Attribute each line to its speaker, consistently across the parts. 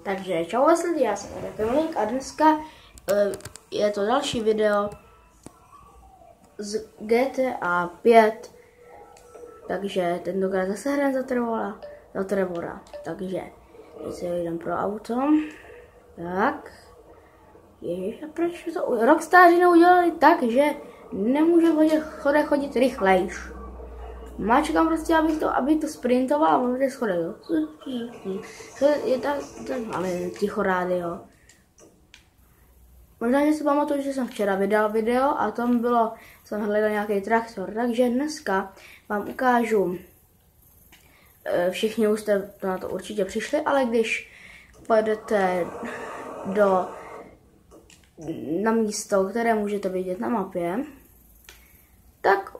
Speaker 1: Takže čau vás lidi, já jsem Dominik a dneska je to další video z GTA 5. Takže tentokrát zase hrám za Trevora. Takže teď se jdem pro auto. Tak. Ježiš, a proč to Rockstaři neudělali tak, že nemůže chodit rychlejš. Mačkám prostě, aby to sprintoval a on schodek, jo. Je tak, ale ticho rádio. Možná, že si pamatuju, že jsem včera vydal video a tam bylo, jsem hledal nějaký traktor, takže dneska vám ukážu, všichni už jste na to určitě přišli, ale když pojedete na místo, které můžete vidět na mapě, tak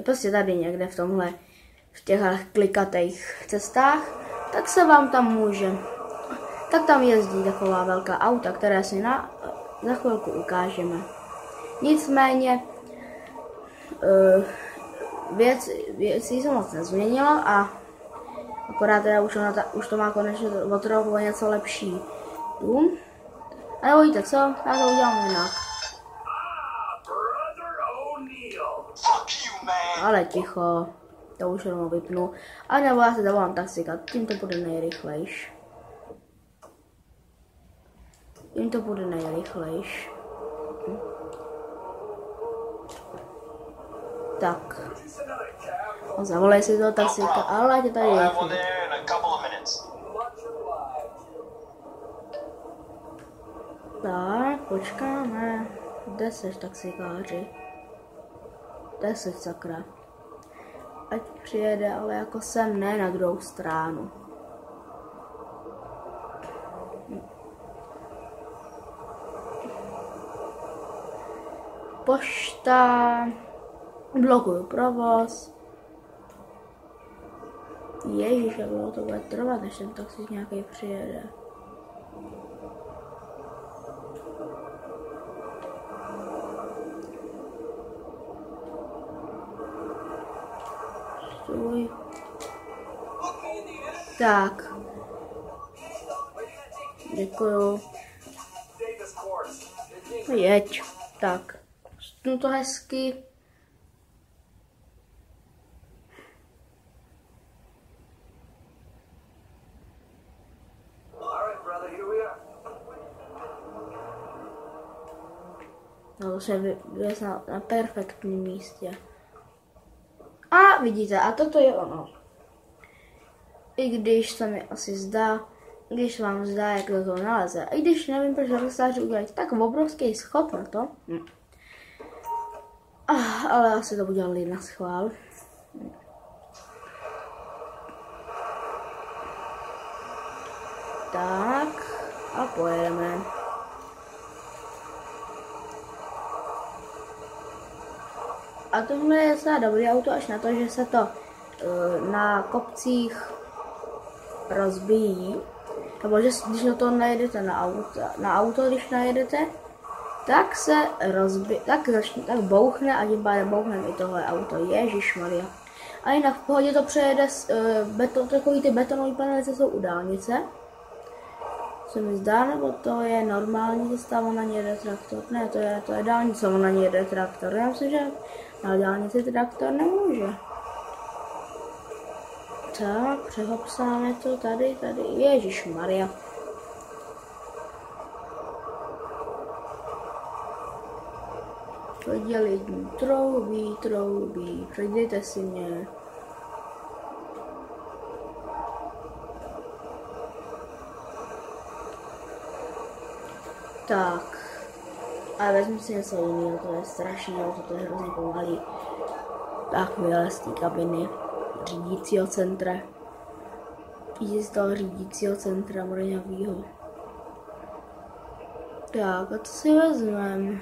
Speaker 1: prostě tady někde v těch klikatých cestách, tak se vám tam může, tak tam jezdí taková velká auta, které si za chvilku ukážeme. Nicméně věcí se moc nezměnilo a akorát teda už to má konečně o trochu něco lepší dům. A nebo víte co, já to udělám jinak. Ale ticho, to už rovnou vypnu. A nebo já si zavolám taxíka, tím to bude nejrychlejš. Tak. Zavolej si toho taxíka, ale tě tady je. Tak, počkáme. Kde seš, taxikáři? 10 sakra. Ať přijede, ale jako sem, ne na druhou stranu. Pošta. Blokuju provoz. Ježíš, jak dlouho to bude trvat, než ten taxík nějaký přijede. Tak. Děkuju. Jeď. Tak. Stnu to hezky. No to se vylez na perfektním místě. A vidíte, a toto je ono. I když se mi asi zdá, když vám zdá, jak do toho naleze. A i když nevím, proč Rockstáři udělají tak obrovský schod na to. Ale asi to udělali na schvál. Tak. A pojedeme. A tohle je docela dobrý auto, až na to, že se to na kopcích rozbíjí. Nebo že když na to najedete na auto, když najedete, tak se tak bouchne a tím pádem bouchne i tohle auto. Ježišmarja. A jinak v pohodě to přejede takový ty betonové panely, co jsou u dálnice. Se mi zdá, nebo to je normální cesta, ona ní jede traktor. Ne, to je dálnice, ona ní jede traktor. Já myslím, že na dálnici traktor nemůže. Tak, přehopsáme to tady, ježišmarja. Prodělení troubí, projdete si mě. Tak, a vezmu si něco jiného, to je strašný, to je hrozně pomalý. Tak, vylez z té kabiny řídícího centra. Jdi z toho řídícího centra mraňavýho. Tak, a to si vezmem.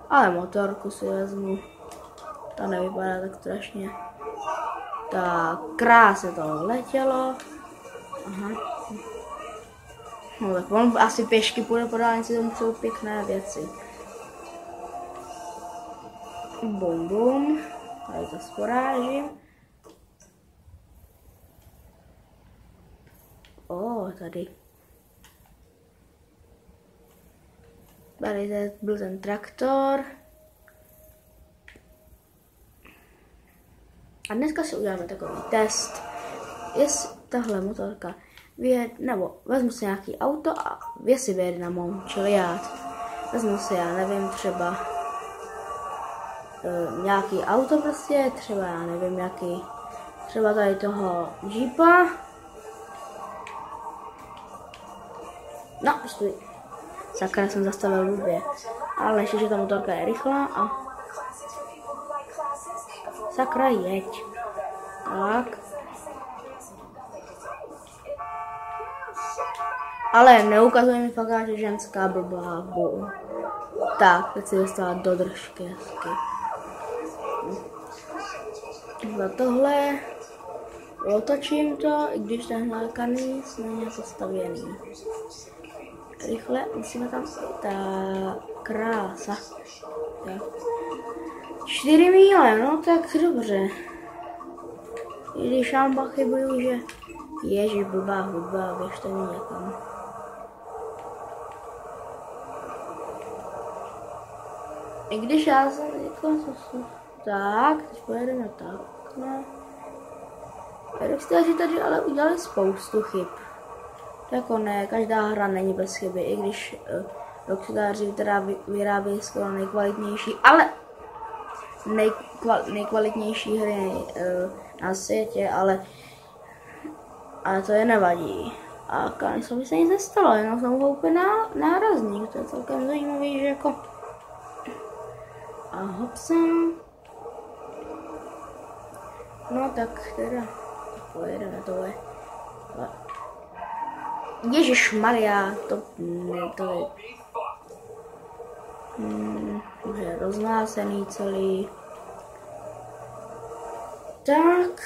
Speaker 1: Ale motorku si vezmu. Ta nevypadá tak strašně. Tak, krásně to letělo. Aha. No tak on asi pěšky půjde po dálnici, tomu jsou pěkné věci. Bum bum. Tady to sporážím. Tady. Tady byl ten traktor. A dneska si uděláme takový test, jestli tahle motorka nebo vezmu si nějaký auto a jestli vyjede na mou čiliát. Vezmu si, já nevím, třeba nějaký auto prostě, třeba já nevím jaký, třeba tady toho Jeepa. No, stůj. Sakra, jsem zastavil blbě. Ale ještě, že ta motorka je rychlá a... Sakra, jeď. Tak. Ale neukazuje mi fakt, že ženská blbá. Tak, teď si dostala do držky hezky. Za tohle otočím to, i když tenhle kanís není postavěný. Rychle musíme tam ta krása. Tak. 4 míle, no tak dobře. I když já pochybuju, že ježiš, blbá hudba, běžte mi někam. I když já jsem jako tak, teď pojedeme takhle. Rockstaři tady ale udělali spoustu chyb. Jako ne, každá hra není bez chyby, i když Rockstaři teda vyrábí skoro nejkvalitnější, ale nejkvalitnější hry na světě, ale to je nevadí. A Kanisovi se nic nestalo, jenom jsem ho úplně nárazník, to je celkem zajímavý, že jako... A hopsem. No tak teda, pojedeme tohle. Ježišmarja, to je... Už je roznásený celý. Tak.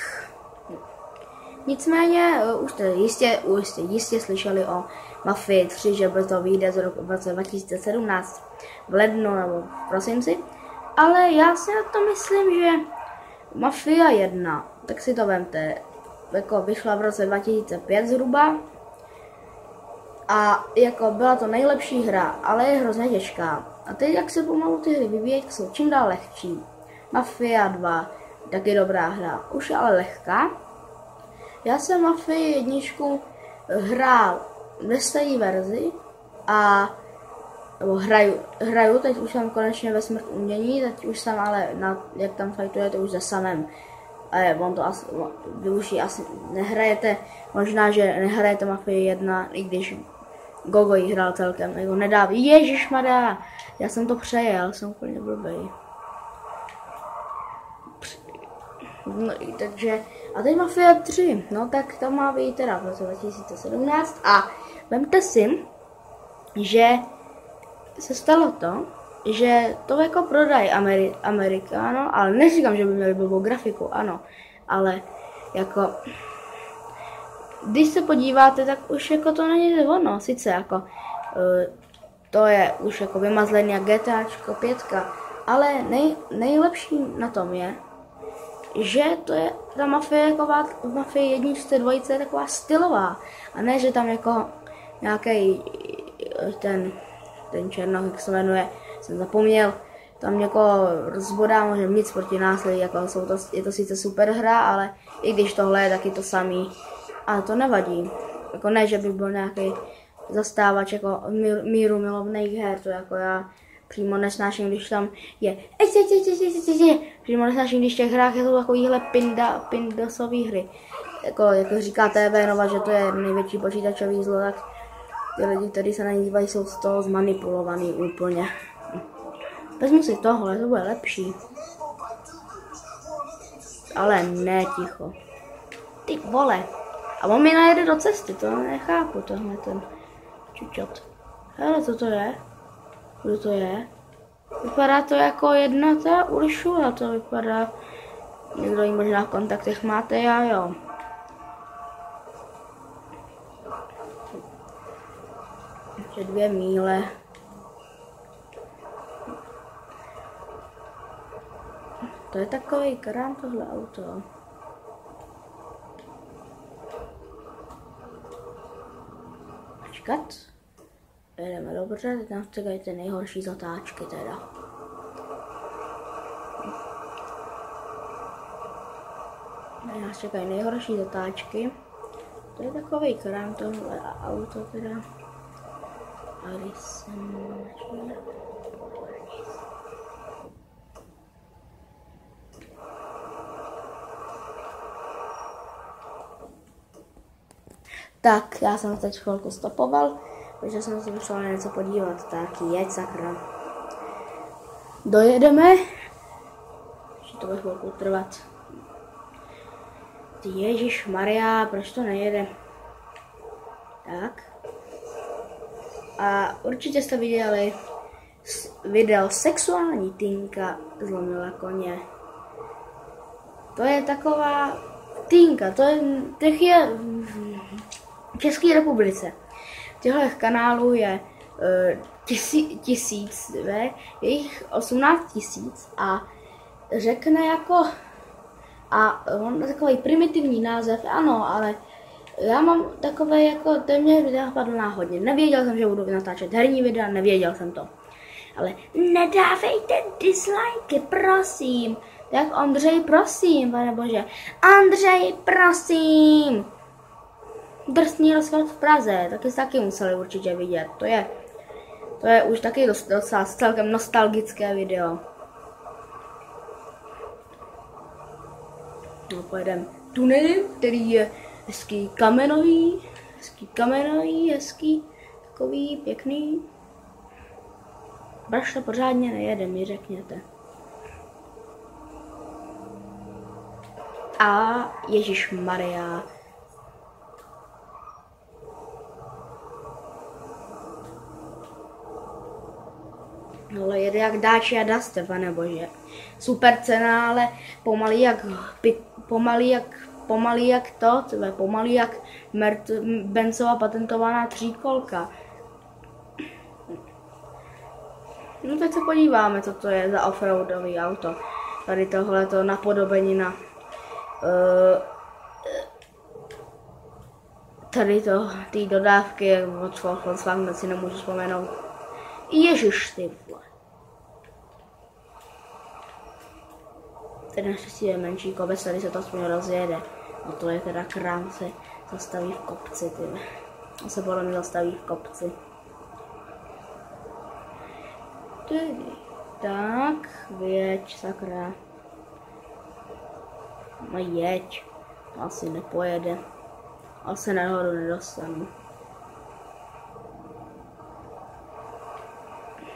Speaker 1: Nicméně, už jste jistě slyšeli o Mafii 3, že by to vyjde v roce 2017 v lednu nebo v prosinci. Ale já si na to myslím, že Mafia 1, tak si to vemte, jako vyšla v roce 2005 zhruba. A jako byla to nejlepší hra, ale je hrozně těžká. A teď, jak se pomalu ty hry vyvíjejí, jsou čím dál lehčí. Mafia 2, taky dobrá hra, už je ale lehká. Já jsem Mafii 1 hrál ve staré verzi a hraju, teď už jsem konečně ve Smrt umění, teď už jsem ale, jak tam fightujete, už za samém. On to asi, vy už asi nehrajete, možná, že nehrajete Mafii 1, i když Gogo jí hrál celkem, jako nedávno. Ježišmarja, já jsem to přejel, jsem úplně blbej. No, takže, a teď Mafia 3, no tak to má být teda v roce 2017 a vemte si, že se stalo to, že to jako prodají Amerika, ano, ale neříkám, že by měli blbou grafiku, ano, ale jako, když se podíváte, tak už jako to není ono, sice jako, to je už jako vymazlený jak GTAčko 5, ale nejlepší na tom je, že to je ta Mafie jako v Mafii 1, 2 je taková stylová, a ne, že tam jako nějaký ten černoch, jak se jmenuje, jsem zapomněl, tam někoho rozbodá, může nic proti násilí, jako je to sice super hra, ale i když tohle je taky to samý, a to nevadí. Jako ne, že by byl nějaký zastávač jako míru milovných her, to jako já přímo nesnáším, když tam je přímo nesnáším, když v těch hrách jsou takovýhle pindosové hry. Jako říká TV Nova, že to je největší počítačový zlo, tak ty lidi, kteří se na ní dívají, jsou z toho zmanipulovaný úplně. Vezmu si tohle, to bude lepší. Ale ne, ticho. Ty vole. A on mi najede do cesty, to nechápu, tohle ten čučot. Hele, co to je? Kdo to je? Vypadá to jako jedna ta Uršula, to vypadá. Někdo ji možná v kontaktech máte, já jo. Ještě 2 míle. To je takový krám tohle auto. počkat. Jedeme dobře, teď nás čekají ty nejhorší zatáčky teda. Teď nás čekají nejhorší zatáčky. To je takový krám tohle auto teda. A když jsem tak, já jsem teď chvilku stopoval, protože jsem se potřeboval něco podívat. Tak jeď sakra. Dojedeme. Ještě to bude chvilku trvat. Ježišmarja, proč to nejede? Tak. A určitě jste viděli video sexuální týnka zlomila koně. To je taková týnka, těch je v České republice. Těchto kanálů je tisíc, je jich 18 000 a řekne jako, a on takový primitivní název, ano, ale já mám takové jako, to mě videa padlo náhodně. Nevěděl jsem, že budu natáčet herní videa, nevěděl jsem to. Ale nedávejte dislikey, prosím. Tak Ondřej, prosím, pane bože. Ondřej, prosím. Drsný rozklad v Praze, taky jste taky museli určitě vidět. To je už taky docela celkem nostalgické video. No, pojedeme tunelem, který je hezký kamenový, hezký, takový pěkný. Proč to pořádně nejede, mi řekněte. A ježišmarja. Ale jede jak Dacia Duster, pane bože. Super cena, ale pomalý jak Benzova patentovaná tříkolka. No teď se podíváme, co to je za offroadový auto. Tady tohleto napodobenina. Tady to, ty dodávky od Volkswagenu si nemůžu vzpomenout. Ježiš, ty vole. Tady naštěstí je menší kobec, tady se to aspoň rozjede. No to je teda krám, se zastaví v kopci, ty. On se podle mě zastaví v kopci. Tak, jeď, sakra. No jeď. Asi nepojede. Asi nahoru nedostanu.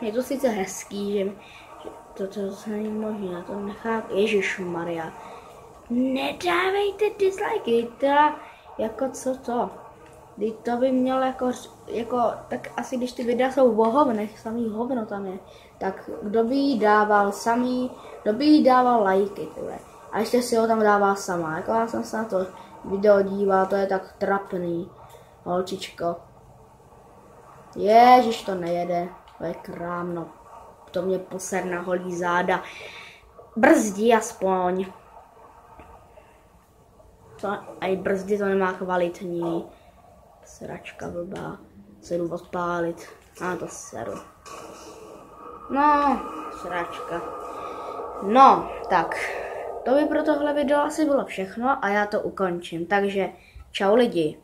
Speaker 1: Je to sice hezký, že to není možné, to nechápu. Ježišmarja. Nedávejte dislikey, teda jako co to? Teď to by mělo jako, tak asi když ty videa jsou o hovnech, samý hovno tam je, tak kdo by jí dával lajky, tyhle. A ještě si ho tam dává sama, jako já jsem se na to video díval, to je tak trapný, holčičko. Ježiš, to nejede, to je krámno, to mě poser na holí záda. Brzdí aspoň. A brzdy to nemá kvalitní. Sračka blbá. Se jdu odpálit. A to seru. No, sračka. No, tak. To by pro tohle video asi bylo všechno a já to ukončím. Takže čau lidi.